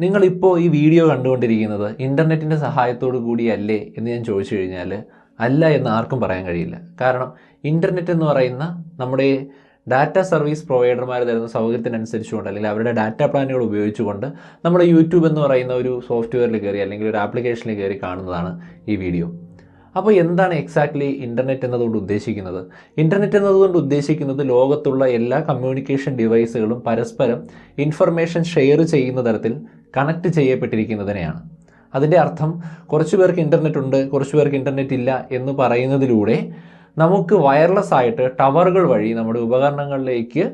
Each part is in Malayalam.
നിങ്ങളിപ്പോൾ ഈ വീഡിയോ കണ്ടുകൊണ്ടിരിക്കുന്നത് ഇൻ്റർനെറ്റിൻ്റെ സഹായത്തോടു കൂടിയല്ലേ എന്ന് ഞാൻ ചോദിച്ചു കഴിഞ്ഞാൽ അല്ല എന്ന് ആർക്കും പറയാൻ കഴിയില്ല. കാരണം ഇൻ്റർനെറ്റ് എന്ന് പറയുന്ന നമ്മുടെ ഡാറ്റ സർവീസ് പ്രൊവൈഡർമാർ തരുന്ന സൗകര്യത്തിനനുസരിച്ചുകൊണ്ട് അല്ലെങ്കിൽ അവരുടെ ഡാറ്റ പ്ലാനുകൾ ഉപയോഗിച്ചുകൊണ്ട് നമ്മൾ യൂട്യൂബ് എന്ന് പറയുന്ന ഒരു സോഫ്റ്റ്വെയറിൽ കയറി അല്ലെങ്കിൽ ഒരു ആപ്ലിക്കേഷനിൽ കയറി കാണുന്നതാണ് ഈ വീഡിയോ. അപ്പോൾ എന്താണ് എക്സാക്ട്ലി ഇൻ്റർനെറ്റ് എന്നതുകൊണ്ട് ഉദ്ദേശിക്കുന്നത്? ഇൻ്റർനെറ്റ് എന്നതുകൊണ്ട് ഉദ്ദേശിക്കുന്നത് ലോകത്തുള്ള എല്ലാ കമ്മ്യൂണിക്കേഷൻ ഡിവൈസുകളും പരസ്പരം ഇൻഫർമേഷൻ ഷെയർ ചെയ്യുന്ന തരത്തിൽ കണക്ട് ചെയ്യപ്പെട്ടിരിക്കുന്നതിനെയാണ്. അതിൻ്റെ അർത്ഥം കുറച്ച് പേർക്ക് ഇൻ്റർനെറ്റ് ഉണ്ട്, കുറച്ച് പേർക്ക് ഇൻ്റർനെറ്റ് ഇല്ല എന്ന് പറയുന്നതിലൂടെ നമുക്ക് വയർലെസ് ആയിട്ട് ടവറുകൾ വഴി നമ്മുടെ ഉപകരണങ്ങളിലേക്ക്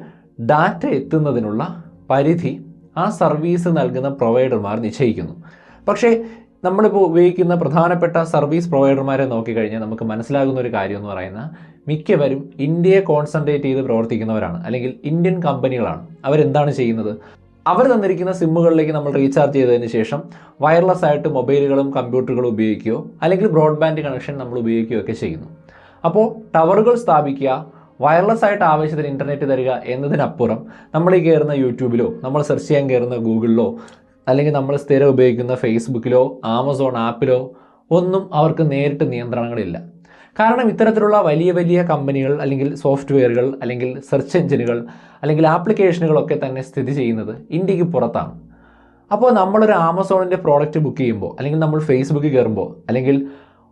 ഡാറ്റ എത്തുന്നതിനുള്ള പരിധി ആ സർവീസ് നൽകുന്ന പ്രൊവൈഡർമാർ നിശ്ചയിക്കുന്നു. പക്ഷേ നമ്മളിപ്പോൾ ഉപയോഗിക്കുന്ന പ്രധാനപ്പെട്ട സർവീസ് പ്രൊവൈഡർമാരെ നോക്കിക്കഴിഞ്ഞാൽ നമുക്ക് മനസ്സിലാകുന്ന ഒരു കാര്യം എന്ന് പറയുന്നത് മിക്കവരും ഇന്ത്യയെ കോൺസെൻട്രേറ്റ് ചെയ്ത് പ്രവർത്തിക്കുന്നവരാണ്, അല്ലെങ്കിൽ ഇന്ത്യൻ കമ്പനികളാണ്. അവരെന്താണ് ചെയ്യുന്നത്? അവർ തന്നിരിക്കുന്ന സിമ്മുകളിലേക്ക് നമ്മൾ റീചാർജ് ചെയ്തതിന് ശേഷം വയർലെസ് ആയിട്ട് മൊബൈലുകളും കമ്പ്യൂട്ടറുകളും ഉപയോഗിക്കുകയോ അല്ലെങ്കിൽ ബ്രോഡ്ബാൻഡ് കണക്ഷൻ നമ്മൾ ഉപയോഗിക്കുകയോ ഒക്കെ ചെയ്യുന്നു. അപ്പോൾ ടവറുകൾ സ്ഥാപിക്കുക, വയർലെസ് ആയിട്ട് ആവശ്യത്തിന് ഇൻ്റർനെറ്റ് തരിക എന്നതിനപ്പുറം നമ്മൾ ഈ കയറുന്ന യൂട്യൂബിലോ നമ്മൾ സെർച്ച് ചെയ്യാൻ കയറുന്ന ഗൂഗിളിലോ അല്ലെങ്കിൽ നമ്മൾ സ്ഥിരം ഉപയോഗിക്കുന്ന ഫേസ്ബുക്കിലോ ആമസോൺ ആപ്പിലോ ഒന്നും അവർക്ക് നേരിട്ട് നിയന്ത്രണങ്ങളില്ല. കാരണം ഇത്തരത്തിലുള്ള വലിയ വലിയ കമ്പനികൾ അല്ലെങ്കിൽ സോഫ്റ്റ്വെയറുകൾ അല്ലെങ്കിൽ സെർച്ച് എഞ്ചിനുകൾ അല്ലെങ്കിൽ ആപ്ലിക്കേഷനുകളൊക്കെ തന്നെ സ്ഥിതി ചെയ്യുന്നത് ഇന്ത്യക്ക് പുറത്താണ്. അപ്പോൾ നമ്മളൊരു ആമസോണിൻ്റെ പ്രോഡക്റ്റ് ബുക്ക് ചെയ്യുമ്പോൾ അല്ലെങ്കിൽ നമ്മൾ ഫേസ്ബുക്കിൽ കയറുമ്പോൾ അല്ലെങ്കിൽ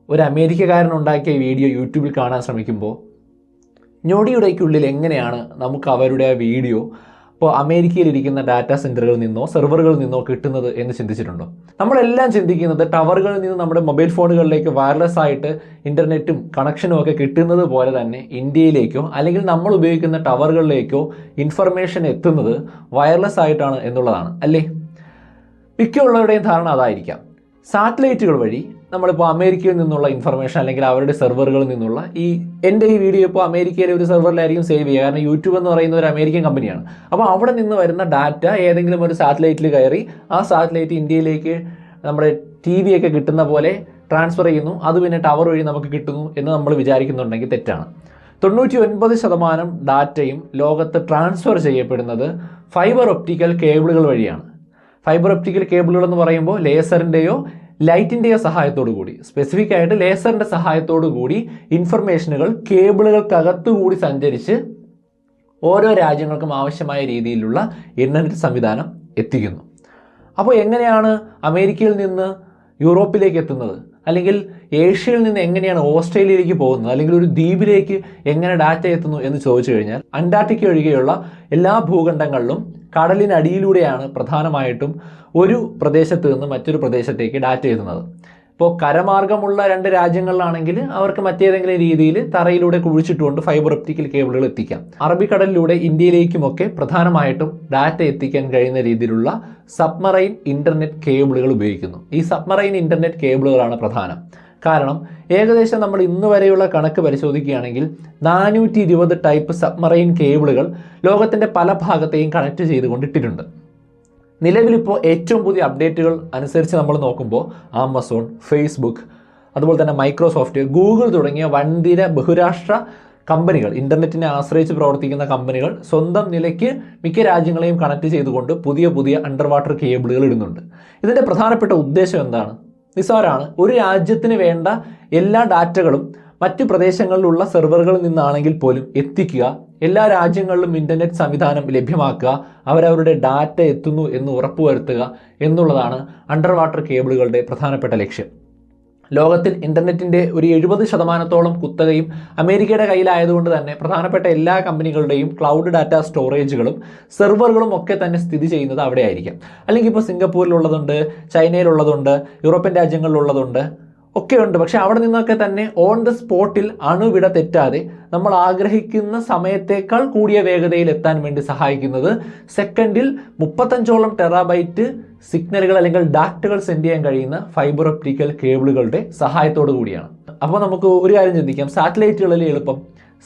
ഒരു അമേരിക്കക്കാരൻ ഉണ്ടാക്കിയ വീഡിയോ യൂട്യൂബിൽ കാണാൻ ശ്രമിക്കുമ്പോൾ ഞൊടിയുടെക്കുള്ളിൽ എങ്ങനെയാണ് നമുക്ക് അവരുടെ ആ വീഡിയോ ഇപ്പോൾ അമേരിക്കയിലിരിക്കുന്ന ഡാറ്റാ സെൻറ്ററുകളിൽ നിന്നോ സെർവറുകളിൽ നിന്നോ കിട്ടുന്നത് എന്ന് ചിന്തിച്ചിട്ടുണ്ടോ? നമ്മളെല്ലാം ചിന്തിക്കുന്നത് ടവറുകളിൽ നിന്ന് നമ്മുടെ മൊബൈൽ ഫോണുകളിലേക്ക് വയർലെസ് ആയിട്ട് ഇൻ്റർനെറ്റും കണക്ഷനും ഒക്കെ കിട്ടുന്നത് പോലെ തന്നെ ഇന്ത്യയിലേക്കോ അല്ലെങ്കിൽ നമ്മൾ ഉപയോഗിക്കുന്ന ടവറുകളിലേക്കോ ഇൻഫർമേഷൻ എത്തുന്നത് വയർലെസ് ആയിട്ടാണ് എന്നുള്ളതാണ്, അല്ലേ? മിക്കുള്ളവരുടെയും ധാരണ അതായിരിക്കാം. സാറ്റലൈറ്റുകൾ വഴി നമ്മളിപ്പോൾ അമേരിക്കയിൽ നിന്നുള്ള ഇൻഫർമേഷൻ അല്ലെങ്കിൽ അവരുടെ സെർവറുകളിൽ നിന്നുള്ള എൻ്റെ ഈ വീഡിയോ ഇപ്പോൾ അമേരിക്കയിലെ ഒരു സെർവറിലായിരിക്കും സേവ് ചെയ്യുക. കാരണം യൂട്യൂബ് എന്ന് പറയുന്ന ഒരു അമേരിക്കൻ കമ്പനിയാണ്. അപ്പോൾ അവിടെ നിന്ന് വരുന്ന ഡാറ്റ ഏതെങ്കിലും ഒരു സാറ്റലൈറ്റിൽ കയറി ആ സാറ്റലൈറ്റ് ഇന്ത്യയിലേക്ക് നമ്മുടെ TV ഒക്കെ കിട്ടുന്ന പോലെ ട്രാൻസ്ഫർ ചെയ്യുന്നു. അത് പിന്നെ ടവർ വഴി നമുക്ക് കിട്ടുന്നു എന്ന് നമ്മൾ വിചാരിക്കുന്നുണ്ടെങ്കിൽ തെറ്റാണ്. 99% ഡാറ്റയും ലോകത്ത് ട്രാൻസ്ഫർ ചെയ്യപ്പെടുന്നത് ഫൈബർ ഒപ്റ്റിക്കൽ കേബിളുകൾ വഴിയാണ്. ഫൈബർ ഒപ്റ്റിക്കൽ കേബിളുകൾ എന്ന് പറയുമ്പോൾ ലേസറിൻ്റെയോ ലൈറ്റിൻ്റെയോ സഹായത്തോടു കൂടി, സ്പെസിഫിക് ആയിട്ട് ലേസറിൻ്റെ സഹായത്തോടു കൂടി ഇൻഫർമേഷനുകൾ കേബിളുകൾക്കകത്തുകൂടി സഞ്ചരിച്ച് ഓരോ രാജ്യങ്ങൾക്കും ആവശ്യമായ രീതിയിലുള്ള ഇൻ്റർനെറ്റ് സംവിധാനം എത്തിക്കുന്നു. അപ്പോൾ എങ്ങനെയാണ് അമേരിക്കയിൽ നിന്ന് യൂറോപ്പിലേക്ക് എത്തുന്നത്? അല്ലെങ്കിൽ ഏഷ്യയിൽ നിന്ന് എങ്ങനെയാണ് ഓസ്ട്രേലിയയിലേക്ക് പോകുന്നത്? അല്ലെങ്കിൽ ഒരു ദ്വീപിലേക്ക് എങ്ങനെ ഡാറ്റ എത്തുന്നു എന്ന് ചോദിച്ചു കഴിഞ്ഞാൽ അന്റാർട്ടിക്ക ഒഴികെയുള്ള എല്ലാ ഭൂഖണ്ഡങ്ങളിലും കടലിനടിയിലൂടെയാണ് പ്രധാനമായിട്ടും ഒരു പ്രദേശത്ത് നിന്ന് മറ്റൊരു പ്രദേശത്തേക്ക് ഡാറ്റ എത്തുന്നത്. ഇപ്പോൾ കരമാർഗമുള്ള 2 രാജ്യങ്ങളിലാണെങ്കിൽ അവർക്ക് മറ്റേതെങ്കിലും രീതിയിൽ തറയിലൂടെ കുഴിച്ചിട്ടുകൊണ്ട് ഫൈബർ ഒപ്റ്റിക്കൽ കേബിളുകൾ എത്തിക്കാം. അറബിക്കടലിലൂടെ ഇന്ത്യയിലേക്കുമൊക്കെ പ്രധാനമായിട്ടും ഡാറ്റ എത്തിക്കാൻ കഴിയുന്ന രീതിയിലുള്ള സബ്മറൈൻ ഇൻ്റർനെറ്റ് കേബിളുകൾ ഉപയോഗിക്കുന്നു. ഈ സബ്മറൈൻ ഇൻ്റർനെറ്റ് കേബിളുകളാണ് പ്രധാനം. കാരണം ഏകദേശം നമ്മൾ ഇന്ന് വരെയുള്ള കണക്ക് പരിശോധിക്കുകയാണെങ്കിൽ 420 ടൈപ്പ് സബ്മറൈൻ കേബിളുകൾ ലോകത്തിൻ്റെ പല ഭാഗത്തെയും കണക്ട് ചെയ്തുകൊണ്ടിട്ടിട്ടുണ്ട്. നിലവിലിപ്പോൾ ഏറ്റവും പുതിയ അപ്ഡേറ്റുകൾ അനുസരിച്ച് നമ്മൾ നോക്കുമ്പോൾ ആമസോൺ, ഫേസ്ബുക്ക്, അതുപോലെ തന്നെ മൈക്രോസോഫ്റ്റ്, ഗൂഗിൾ തുടങ്ങിയ വൻതിര ബഹുരാഷ്ട്ര കമ്പനികൾ, ഇൻ്റർനെറ്റിനെ ആശ്രയിച്ച് പ്രവർത്തിക്കുന്ന കമ്പനികൾ സ്വന്തം നിലയ്ക്ക് മിക്ക രാജ്യങ്ങളെയും കണക്ട് ചെയ്തുകൊണ്ട് പുതിയ പുതിയ അണ്ടർ വാട്ടർ കേബിളുകൾ ഇടുന്നുണ്ട്. ഇതിൻ്റെ പ്രധാനപ്പെട്ട ഉദ്ദേശം എന്താണ്? നിസ്സാരമാണ്. ഒരു രാജ്യത്തിന് വേണ്ട എല്ലാ ഡാറ്റകളും മറ്റ് പ്രദേശങ്ങളിലുള്ള സെർവറുകളിൽ നിന്നാണെങ്കിൽ പോലും എത്തിക്കുക, എല്ലാ രാജ്യങ്ങളിലും ഇൻ്റർനെറ്റ് സംവിധാനം ലഭ്യമാക്കുക, അവരവരുടെ ഡാറ്റ എത്തുന്നു എന്ന് ഉറപ്പുവരുത്തുക എന്നുള്ളതാണ് അണ്ടർ വാട്ടർ കേബിളുകളുടെ പ്രധാനപ്പെട്ട ലക്ഷ്യം. ലോകത്തിൽ ഇൻ്റർനെറ്റിൻ്റെ ഒരു 70% കുത്തകയും അമേരിക്കയുടെ കയ്യിലായതുകൊണ്ട് തന്നെ പ്രധാനപ്പെട്ട എല്ലാ കമ്പനികളുടെയും ക്ലൗഡ് ഡാറ്റ സ്റ്റോറേജുകളും സെർവറുകളും ഒക്കെ തന്നെ സ്ഥിതി ചെയ്യുന്നത് അവിടെ ആയിരിക്കാം. അല്ലെങ്കിൽ ഇപ്പോൾ സിംഗപ്പൂരിലുള്ളതുണ്ട്, ചൈനയിലുള്ളതുണ്ട്, യൂറോപ്യൻ രാജ്യങ്ങളിലുള്ളതുണ്ട്, ഒക്കെ ഉണ്ട്. പക്ഷെ അവിടെ നിന്നൊക്കെ തന്നെ ഓൺ ദ സ്പോട്ടിൽ അണുവിട തെറ്റാതെ നമ്മൾ ആഗ്രഹിക്കുന്ന സമയത്തേക്കാൾ കൂടിയ വേഗതയിൽ എത്താൻ വേണ്ടി സഹായിക്കുന്നത് സെക്കൻഡിൽ 35 ടെറാബൈറ്റ് സിഗ്നലുകൾ അല്ലെങ്കിൽ ഡാറ്റകൾ സെൻഡ് ചെയ്യാൻ കഴിയുന്ന ഫൈബർ ഒപ്റ്റിക്കൽ കേബിളുകളുടെ സഹായത്തോടു കൂടിയാണ്. അപ്പോൾ നമുക്ക് ഒരു കാര്യം ചിന്തിക്കാം, സാറ്റലൈറ്റുകളിൽ എളുപ്പം.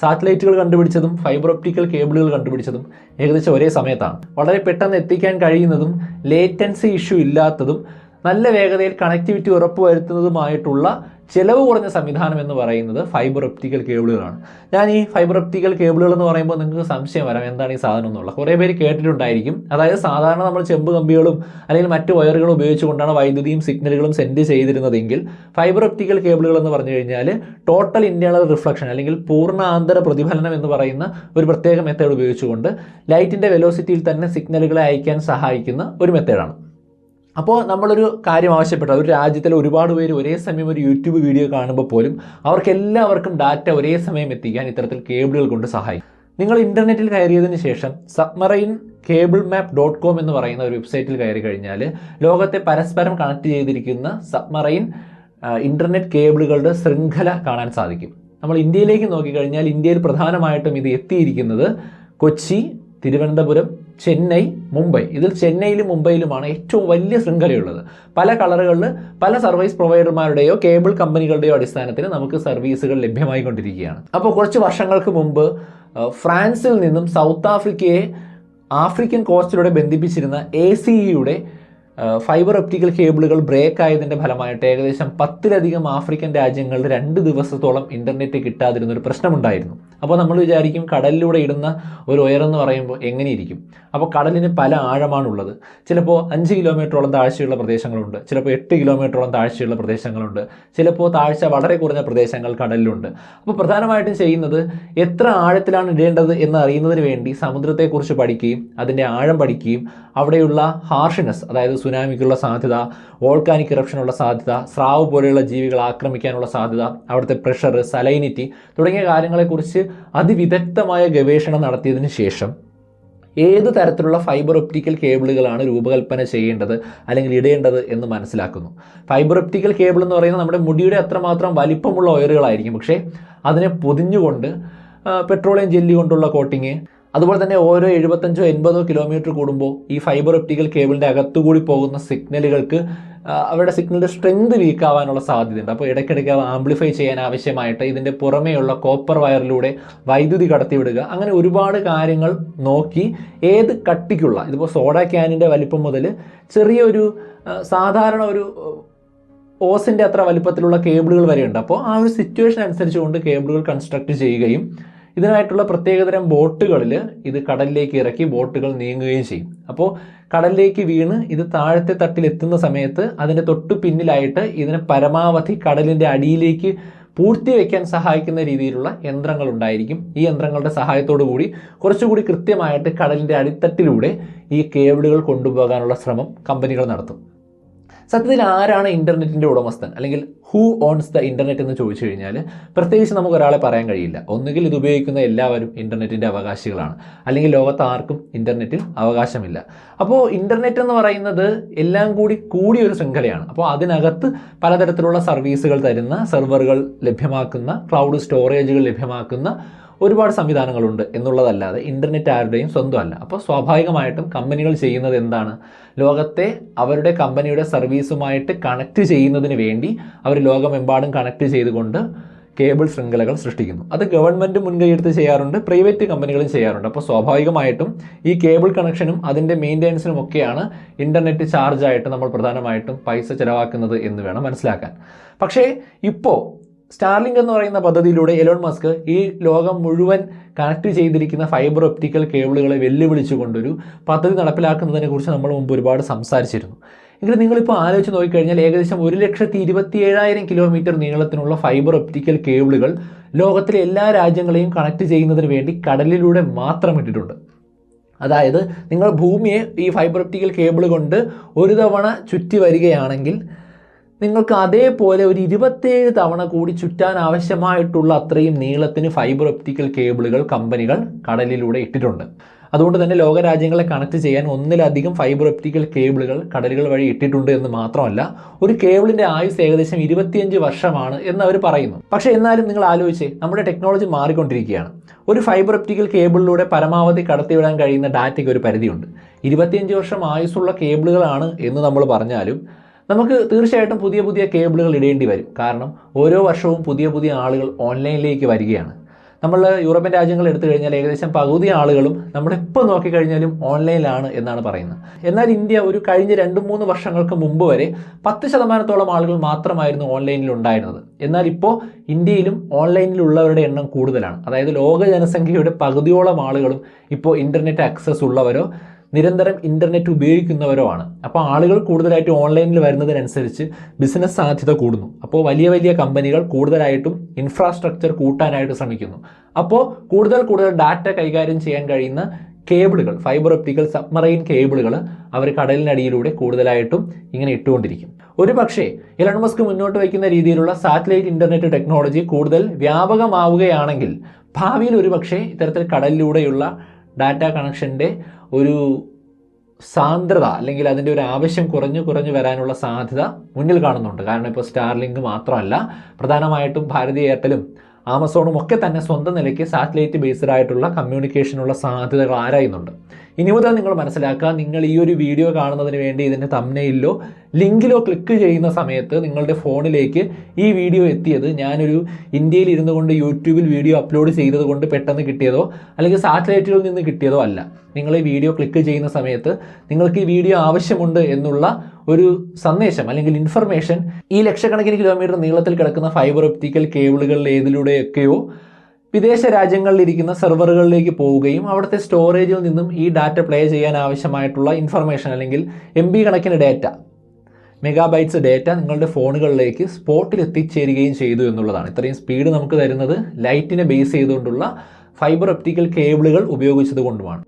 സാറ്റലൈറ്റുകൾ കണ്ടുപിടിച്ചതും ഫൈബർ ഒപ്റ്റിക്കൽ കേബിളുകൾ കണ്ടുപിടിച്ചതും ഏകദേശം ഒരേ സമയത്താണ്. വളരെ പെട്ടെന്ന് എത്തിക്കാൻ കഴിയുന്നതും ലേറ്റൻസി ഇഷ്യൂ ഇല്ലാത്തതും നല്ല വേഗതയിൽ കണക്ടിവിറ്റി ഉറപ്പുവരുത്തുന്നതുമായിട്ടുള്ള ചിലവ് കുറഞ്ഞ സംവിധാനം എന്ന് പറയുന്നത് ഫൈബർ ഒപ്റ്റിക്കൽ കേബിളുകളാണ്. ഞാൻ ഈ ഫൈബർ ഒപ്റ്റിക്കൽ കേബിളുകൾ എന്ന് പറയുമ്പോൾ നിങ്ങൾക്ക് സംശയം വരാം എന്താണ് ഈ സാധനം എന്നുള്ളത്. കുറേ പേര് കേട്ടിട്ടുണ്ടായിരിക്കും. അതായത് സാധാരണ നമ്മൾ ചെമ്പ് കമ്പികളും അല്ലെങ്കിൽ മറ്റു വയറുകളും ഉപയോഗിച്ചുകൊണ്ടാണ് വൈദ്യുതിയും സിഗ്നലുകളും സെൻഡ് ചെയ്തിരുന്നതെങ്കിൽ ഫൈബർ ഒപ്റ്റിക്കൽ കേബിളുകൾ എന്ന് പറഞ്ഞു കഴിഞ്ഞാൽ ടോട്ടൽ ഇന്റേണൽ റിഫ്ലക്ഷൻ അല്ലെങ്കിൽ പൂർണ്ണ ആന്തര പ്രതിഫലനം എന്ന് പറയുന്ന ഒരു പ്രത്യേക മെത്തേഡ് ഉപയോഗിച്ചുകൊണ്ട് ലൈറ്റിൻ്റെ വെലോസിറ്റിയിൽ തന്നെ സിഗ്നലുകളെ അയക്കാൻ സഹായിക്കുന്ന ഒരു മെത്തേഡാണ്. അപ്പോൾ നമ്മളൊരു കാര്യം ആവശ്യപ്പെട്ടത് ഒരു രാജ്യത്തിലെ ഒരുപാട് പേര് ഒരേ സമയം ഒരു യൂട്യൂബ് വീഡിയോ കാണുമ്പോൾ പോലും അവർക്കെല്ലാവർക്കും ഡാറ്റ ഒരേ സമയം എത്തിക്കാൻ ഇത്തരത്തിൽ കേബിളുകൾ കൊണ്ട് സഹായിക്കും. നിങ്ങൾ ഇൻ്റർനെറ്റിൽ കയറിയതിന് ശേഷം submarine.cablemap.com എന്ന് പറയുന്ന ഒരു വെബ്സൈറ്റിൽ കയറി കഴിഞ്ഞാൽ ലോകത്തെ പരസ്പരം കണക്ട് ചെയ്തിരിക്കുന്ന സബ്മറൈൻ ഇൻ്റർനെറ്റ് കേബിളുകളുടെ ശൃംഖല കാണാൻ സാധിക്കും. നമ്മൾ ഇന്ത്യയിലേക്ക് നോക്കിക്കഴിഞ്ഞാൽ ഇന്ത്യയിൽ പ്രധാനമായിട്ടും ഇത് എത്തിയിരിക്കുന്നത് കൊച്ചി, തിരുവനന്തപുരം, ചെന്നൈ, മുംബൈ. ഇതിൽ ചെന്നൈയിലും മുംബൈയിലുമാണ് ഏറ്റവും വലിയ ശൃംഖലയുള്ളത്. പല കളറുകളിൽ പല സർവീസ് പ്രൊവൈഡർമാരുടെയോ കേബിൾ കമ്പനികളുടെയോ അടിസ്ഥാനത്തിൽ നമുക്ക് സർവീസുകൾ ലഭ്യമായിക്കൊണ്ടിരിക്കുകയാണ്. അപ്പോൾ കുറച്ച് വർഷങ്ങൾക്ക് മുമ്പ് ഫ്രാൻസിൽ നിന്നും സൗത്ത് ആഫ്രിക്കയെ ആഫ്രിക്കൻ കോസ്റ്റിലൂടെ ബന്ധിപ്പിച്ചിരുന്ന ACEയുടെ ഫൈബർ ഒപ്റ്റിക്കൽ കേബിളുകൾ ബ്രേക്ക് ആയതിൻ്റെ ഫലമായിട്ട് ഏകദേശം 10-ലധികം ആഫ്രിക്കൻ രാജ്യങ്ങളിൽ 2 ദിവസത്തോളം ഇൻ്റർനെറ്റ് കിട്ടാതിരുന്ന ഒരു പ്രശ്നമുണ്ടായിരുന്നു. അപ്പോൾ നമ്മൾ വിചാരിക്കും കടലിലൂടെ ഇടുന്ന ഒരു ഉയരെന്ന് പറയുമ്പോൾ എങ്ങനെയിരിക്കും. അപ്പോൾ കടലിന് പല ആഴമാണുള്ളത്. ചിലപ്പോൾ 5 കിലോമീറ്ററോളം താഴ്ചയുള്ള പ്രദേശങ്ങളുണ്ട്, ചിലപ്പോൾ 8 കിലോമീറ്ററോളം താഴ്ചയുള്ള പ്രദേശങ്ങളുണ്ട്, ചിലപ്പോൾ താഴ്ച വളരെ കുറഞ്ഞ പ്രദേശങ്ങൾ കടലിലുണ്ട്. അപ്പോൾ പ്രധാനമായിട്ടും ചെയ്യുന്നത് എത്ര ആഴത്തിലാണ് ഇടേണ്ടത് എന്ന് അറിയുന്നതിന് വേണ്ടി സമുദ്രത്തെക്കുറിച്ച് പഠിക്കുകയും അതിൻ്റെ ആഴം പഠിക്കുകയും അവിടെയുള്ള ഹാർഷ്നെസ്, അതായത് സുനാമിക്കുള്ള സാധ്യത, വോൾക്കാനിക് ഇറപ്ഷനുള്ള സാധ്യത, സ്രാവ് പോലെയുള്ള ജീവികൾ ആക്രമിക്കാനുള്ള സാധ്യത, അവിടുത്തെ പ്രഷർ, സലൈനിറ്റി തുടങ്ങിയ കാര്യങ്ങളെക്കുറിച്ച് അതിവിദഗ്ധമായ ഗവേഷണം നടത്തിയതിന് ശേഷം ഏത് തരത്തിലുള്ള ഫൈബർ ഒപ്റ്റിക്കൽ കേബിളുകളാണ് രൂപകൽപ്പന ചെയ്യേണ്ടത് അല്ലെങ്കിൽ ഇടേണ്ടത് എന്ന് മനസ്സിലാക്കുന്നു. ഫൈബർ ഒപ്റ്റിക്കൽ കേബിൾ എന്ന് പറയുന്നത് നമ്മുടെ മുടിയുടെ അത്രമാത്രം വലിപ്പമുള്ള വയറുകളായിരിക്കും. പക്ഷേ അതിനെ പൊതിഞ്ഞുകൊണ്ട് പെട്രോളിയം ജെല്ലി കൊണ്ടുള്ള കോട്ടിങ്, അതുപോലെ തന്നെ ഓരോ 75-80 കിലോമീറ്റർ കൂടുമ്പോൾ ഈ ഫൈബർ ഒപ്റ്റിക്കൽ കേബിളിൻ്റെ അകത്തുകൂടി പോകുന്ന സിഗ്നലുകൾക്ക് അവരുടെ സിഗ്നലിൻ്റെ സ്ട്രെങ്ത് വീക്ക് ആവാനുള്ള സാധ്യതയുണ്ട്. അപ്പോൾ ഇടയ്ക്കിടയ്ക്ക് ആംപ്ലിഫൈ ചെയ്യാൻ ആവശ്യമായിട്ട് ഇതിൻ്റെ പുറമേയുള്ള കോപ്പർ വയറിലൂടെ വൈദ്യുതി കടത്തിവിടുക, അങ്ങനെ ഒരുപാട് കാര്യങ്ങൾ നോക്കി ഏത് കട്ടിക്കുള്ള, ഇതിപ്പോൾ സോഡ ക്യാനിൻ്റെ വലിപ്പം മുതൽ ചെറിയൊരു സാധാരണ ഒരു ഓസിൻ്റെ അത്ര വലിപ്പത്തിലുള്ള കേബിളുകൾ വരെയുണ്ട്. അപ്പോൾ ആ ഒരു സിറ്റുവേഷൻ അനുസരിച്ചുകൊണ്ട് കേബിളുകൾ കൺസ്ട്രക്ട് ചെയ്യുകയും ഇതിനായിട്ടുള്ള പ്രത്യേകതരം ബോട്ടുകളിൽ ഇത് കടലിലേക്ക് ഇറക്കി ബോട്ടുകൾ നീങ്ങുകയും ചെയ്യും. അപ്പോൾ കടലിലേക്ക് വീണ് ഇത് താഴത്തെ തട്ടിൽ എത്തുന്ന സമയത്ത് അതിൻ്റെ തൊട്ടു പിന്നിലായിട്ട് ഇതിനെ പരമാവധി കടലിൻ്റെ അടിയിലേക്ക് പൂഴ്ത്തിവെക്കാൻ സഹായിക്കുന്ന രീതിയിലുള്ള യന്ത്രങ്ങൾ ഉണ്ടായിരിക്കും. ഈ യന്ത്രങ്ങളുടെ സഹായത്തോടു കൂടി കുറച്ചുകൂടി കൃത്യമായിട്ട് കടലിൻ്റെ അടിത്തട്ടിലൂടെ ഈ കേബിളുകൾ കൊണ്ടുപോകാനുള്ള ശ്രമം കമ്പനികൾ നടത്തും. സത്യത്തിൽ ആരാണ് ഇൻ്റർനെറ്റിൻ്റെ ഉടമസ്ഥൻ, അല്ലെങ്കിൽ ഹൂ ഓൺസ് ദ ഇൻ്റർനെറ്റ് എന്ന് ചോദിച്ചു കഴിഞ്ഞാൽ പ്രത്യേകിച്ച് നമുക്ക് ഒരാളെ പറയാൻ കഴിയില്ല. ഒന്നുകിൽ ഇത് ഉപയോഗിക്കുന്ന എല്ലാവരും ഇൻ്റർനെറ്റിൻ്റെ അവകാശികളാണ്, അല്ലെങ്കിൽ ലോകത്ത് ആർക്കും ഇൻ്റർനെറ്റിൽ അവകാശമില്ല. അപ്പോൾ ഇൻ്റർനെറ്റ് എന്ന് പറയുന്നത് എല്ലാം കൂടിയൊരു ശൃംഖലയാണ്. അപ്പോൾ അതിനകത്ത് പലതരത്തിലുള്ള സർവീസുകൾ തരുന്ന, സെർവറുകൾ ലഭ്യമാക്കുന്ന, ക്ലൗഡ് സ്റ്റോറേജുകൾ ലഭ്യമാക്കുന്ന ഒരുപാട് സംവിധാനങ്ങളുണ്ട് എന്നുള്ളതല്ലാതെ ഇൻ്റർനെറ്റ് ആരുടെയും സ്വന്തമല്ല. അപ്പോൾ സ്വാഭാവികമായിട്ടും കമ്പനികൾ ചെയ്യുന്നത് എന്താണ്? ലോകത്തെ അവരുടെ കമ്പനിയുടെ സർവീസുമായിട്ട് കണക്ട് ചെയ്യുന്നതിന് വേണ്ടി അവർ ലോകമെമ്പാടും കണക്ട് ചെയ്തുകൊണ്ട് കേബിൾ ശൃംഖലകൾ സൃഷ്ടിക്കുന്നു. അത് ഗവൺമെൻറ് മുൻകൈയെടുത്ത് ചെയ്യാറുണ്ട്, പ്രൈവറ്റ് കമ്പനികളും ചെയ്യാറുണ്ട്. അപ്പോൾ സ്വാഭാവികമായിട്ടും ഈ കേബിൾ കണക്ഷനും അതിൻ്റെ മെയിൻ്റെനൻസിനും ഒക്കെയാണ് ഇൻ്റർനെറ്റ് ചാർജായിട്ട് നമ്മൾ പ്രധാനമായിട്ടും പൈസ ചിലവാക്കുന്നത് എന്ന് വേണം മനസ്സിലാക്കാൻ. പക്ഷേ ഇപ്പോൾ സ്റ്റാർലിങ്ക് എന്ന് പറയുന്ന പദ്ധതിയിലൂടെ എലോൺ മസ്ക് ഈ ലോകം മുഴുവൻ കണക്ട് ചെയ്തിരിക്കുന്ന ഫൈബർ ഒപ്റ്റിക്കൽ കേബിളുകളെ വെല്ലുവിളിച്ചുകൊണ്ടൊരു പദ്ധതി നടപ്പിലാക്കുന്നതിനെ കുറിച്ച് നമ്മൾ മുമ്പ് ഒരുപാട് സംസാരിച്ചിരുന്നു. എങ്കിലും നിങ്ങളിപ്പോൾ ആലോചിച്ച് നോക്കിക്കഴിഞ്ഞാൽ ഏകദേശം 1,27,000 കിലോമീറ്റർ നീളത്തിനുള്ള ഫൈബർ ഒപ്റ്റിക്കൽ കേബിളുകൾ ലോകത്തിലെ എല്ലാ രാജ്യങ്ങളെയും കണക്ട് ചെയ്യുന്നതിന് വേണ്ടി കടലിലൂടെ മാത്രം ഇട്ടിട്ടുണ്ട്. അതായത് നിങ്ങൾ ഭൂമിയെ ഈ ഫൈബർ ഒപ്റ്റിക്കൽ കേബിൾ കൊണ്ട് ഒരു തവണ ചുറ്റി വരികയാണെങ്കിൽ നിങ്ങൾക്ക് അതേപോലെ ഒരു 27 തവണ കൂടി ചുറ്റാൻ ആവശ്യമായിട്ടുള്ള അത്രയും നീളത്തിന് ഫൈബർ ഒപ്റ്റിക്കൽ കേബിളുകൾ കമ്പനികൾ കടലിലൂടെ ഇട്ടിട്ടുണ്ട്. അതുകൊണ്ട് തന്നെ ലോകരാജ്യങ്ങളെ കണക്ട് ചെയ്യാൻ ഒന്നിലധികം ഫൈബർ ഒപ്റ്റിക്കൽ കേബിളുകൾ കടലുകൾ വഴി ഇട്ടിട്ടുണ്ട് എന്ന് മാത്രമല്ല, ഒരു കേബിളിൻ്റെ ആയുസ് ഏകദേശം 25 വർഷമാണ് എന്ന് അവർ പറയുന്നു. പക്ഷേ എന്നാലും നിങ്ങൾ ആലോചിച്ചേ, നമ്മുടെ ടെക്നോളജി മാറിക്കൊണ്ടിരിക്കുകയാണ്. ഒരു ഫൈബർ ഒപ്റ്റിക്കൽ കേബിളിലൂടെ പരമാവധി കടത്തിവിടാൻ കഴിയുന്ന ഡാറ്റയ്ക്ക് ഒരു പരിധിയുണ്ട്. 25 വർഷം ആയുസ്സുള്ള കേബിളുകളാണ് എന്ന് നമ്മൾ പറഞ്ഞാലും നമുക്ക് തീർച്ചയായിട്ടും പുതിയ പുതിയ കേബിളുകൾ ഇടേണ്ടി വരും. കാരണം ഓരോ വർഷവും പുതിയ പുതിയ ആളുകൾ ഓൺലൈനിലേക്ക് വരികയാണ്. നമ്മൾ യൂറോപ്യൻ രാജ്യങ്ങൾ എടുത്തു കഴിഞ്ഞാൽ ഏകദേശം പകുതി ആളുകളും നമ്മളിപ്പോൾ നോക്കിക്കഴിഞ്ഞാലും ഓൺലൈനിലാണ് എന്നാണ് പറയുന്നത്. എന്നാൽ ഇന്ത്യ ഒരു കഴിഞ്ഞ 2-3 വർഷങ്ങൾക്ക് മുമ്പ് വരെ 10% ആളുകൾ മാത്രമായിരുന്നു ഓൺലൈനിൽ ഉണ്ടായിരുന്നത്. എന്നാൽ ഇപ്പോൾ ഇന്ത്യയിലും ഓൺലൈനിലുള്ളവരുടെ എണ്ണം കൂടുതലാണ്. അതായത് ലോക ജനസംഖ്യയുടെ പകുതിയോളം ആളുകളും ഇപ്പോൾ ഇൻ്റർനെറ്റ് ആക്സസ് ഉള്ളവരോ നിരന്തരം ഇൻ്റർനെറ്റ് ഉപയോഗിക്കുന്നവരോ ആണ്. അപ്പോൾ ആളുകൾ കൂടുതലായിട്ട് ഓൺലൈനിൽ വരുന്നതിനനുസരിച്ച് ബിസിനസ് സാധ്യത കൂടുന്നു. അപ്പോൾ വലിയ വലിയ കമ്പനികൾ കൂടുതലായിട്ടും ഇൻഫ്രാസ്ട്രക്ചർ കൂട്ടാനായിട്ട് ശ്രമിക്കുന്നു. അപ്പോൾ കൂടുതൽ ഡാറ്റ കൈകാര്യം ചെയ്യാൻ കഴിയുന്ന കേബിളുകൾ, ഫൈബർ ഒപ്റ്റിക്കൽ സബ്മറൈൻ കേബിളുകൾ അവർ കടലിനടിയിലൂടെ കൂടുതലായിട്ടും ഇങ്ങനെ ഇട്ടുകൊണ്ടിരിക്കും. ഒരു പക്ഷേ എലൺ മസ്ക് മുന്നോട്ട് വയ്ക്കുന്ന രീതിയിലുള്ള സാറ്റലൈറ്റ് ഇൻ്റർനെറ്റ് ടെക്നോളജി കൂടുതൽ വ്യാപകമാവുകയാണെങ്കിൽ ഭാവിയിൽ ഒരു പക്ഷേ ഇത്തരത്തിൽ കടലിലൂടെയുള്ള ഡാറ്റ കണക്ഷൻ്റെ ഒരു സാന്ദ്രത അല്ലെങ്കിൽ അതിൻ്റെ ഒരു ആവശ്യം കുറഞ്ഞു വരാനുള്ള സാധ്യത മുന്നിൽ കാണുന്നുണ്ട്. കാരണം ഇപ്പോൾ സ്റ്റാർലിങ്ക് മാത്രമല്ല, പ്രധാനമായിട്ടും ഭാരതി എയർടെലും ആമസോണും ഒക്കെ തന്നെ സ്വന്തം നിലയ്ക്ക് സാറ്റലൈറ്റ് ബേസ്ഡ് ആയിട്ടുള്ള കമ്മ്യൂണിക്കേഷനുള്ള സാധ്യതകൾ ആരായുന്നുണ്ട്. ഇനി മുതൽ നിങ്ങൾ മനസ്സിലാക്കുക, നിങ്ങൾ ഈ ഒരു വീഡിയോ കാണുന്നതിന് വേണ്ടി ഇതിൻ്റെ തംബ്നെയിലോ ലിങ്കിലോ ക്ലിക്ക് ചെയ്യുന്ന സമയത്ത് നിങ്ങളുടെ ഫോണിലേക്ക് ഈ വീഡിയോ എത്തിയത് ഞാനൊരു ഇന്ത്യയിൽ ഇരുന്നു കൊണ്ട് യൂട്യൂബിൽ വീഡിയോ അപ്ലോഡ് ചെയ്തത് കൊണ്ട് പെട്ടെന്ന് കിട്ടിയതോ അല്ലെങ്കിൽ സാറ്റലൈറ്റുകളിൽ നിന്ന് കിട്ടിയതോ അല്ല. നിങ്ങൾ ഈ വീഡിയോ ക്ലിക്ക് ചെയ്യുന്ന സമയത്ത് നിങ്ങൾക്ക് ഈ വീഡിയോ ആവശ്യമുണ്ട് എന്നുള്ള ഒരു സന്ദേശം അല്ലെങ്കിൽ ഇൻഫർമേഷൻ ഈ ലക്ഷക്കണക്കിന് കിലോമീറ്റർ നീളത്തിൽ കിടക്കുന്ന ഫൈബർ ഒപ്റ്റിക്കൽ കേബിളുകളിൽ ഏതിലൂടെയൊക്കെയോ വിദേശ രാജ്യങ്ങളിലിരിക്കുന്ന സെർവറുകളിലേക്ക് പോവുകയും അവിടുത്തെ സ്റ്റോറേജിൽ നിന്നും ഈ ഡാറ്റ പ്ലേ ചെയ്യാൻ ആവശ്യമായിട്ടുള്ള ഇൻഫർമേഷൻ അല്ലെങ്കിൽ MB കണക്കിന് ഡാറ്റ, മെഗാബൈറ്റ്സ് ഡാറ്റ നിങ്ങളുടെ ഫോണുകളിലേക്ക് സ്പോട്ടിൽ എത്തിച്ചേരുകയും ചെയ്തു എന്നുള്ളതാണ്. ഇത്രയും സ്പീഡ് നമുക്ക് തരുന്നത് ലൈറ്റിനെ ബേസ് ചെയ്തുകൊണ്ടുള്ള ഫൈബർ ഒപ്റ്റിക്കൽ കേബിളുകൾ ഉപയോഗിച്ചത് കൊണ്ടുമാണ്.